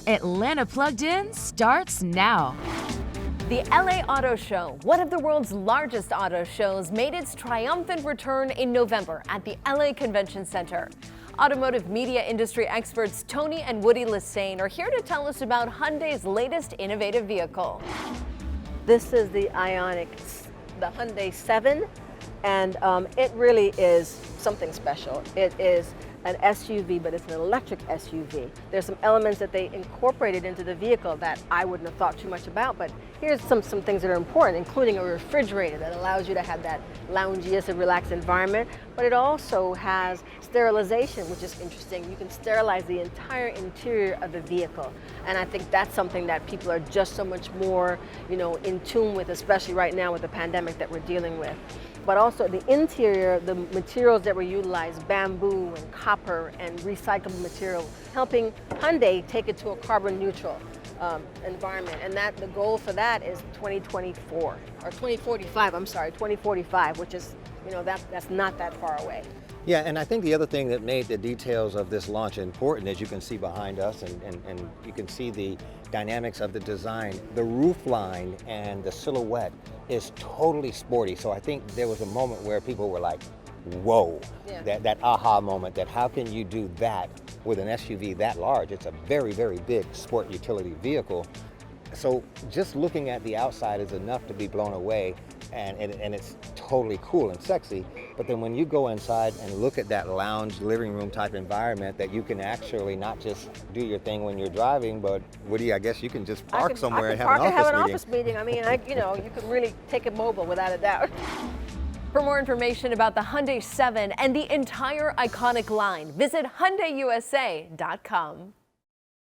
Atlanta Plugged In starts now. The LA Auto Show, one of the world's largest auto shows, made its triumphant return in November at the LA Convention Center. Automotive media industry experts Tony and Woody Lassagne are here to tell us about Hyundai's latest innovative vehicle. This is the Ioniq, the Hyundai 7, and it really is something special. It is an SUV, but it's an electric SUV. There's some elements that they incorporated into the vehicle that I wouldn't have thought too much about, but here's some things that are important, including a refrigerator that allows you to have that loungiest and relaxed environment, but it also has sterilization, which is interesting. You can sterilize the entire interior of the vehicle, and I think that's something that people are just so much more, in tune with, especially right now with the pandemic that we're dealing with. But also the interior, the materials that were utilized, bamboo and copper and recyclable material, helping Hyundai take it to a carbon neutral environment. And the goal for that is 2024, or 2045, 2045, which is, that's not that far away. Yeah, and I think the other thing that made the details of this launch important, as you can see behind us, and you can see the dynamics of the design, the roof line and the silhouette is totally sporty. So I think there was a moment where people were like, whoa, yeah. that aha moment, that how can you do that with an SUV that large? It's a very, very big sport utility vehicle. So just looking at the outside is enough to be blown away, and it's totally cool and sexy. But then when you go inside and look at that lounge, living room type environment, that you can actually not just do your thing when you're driving, but Woody, I guess you can just park somewhere and have an office meeting. I mean, you can really take it mobile without a doubt. For more information about the Hyundai 7 and the entire iconic line, visit HyundaiUSA.com.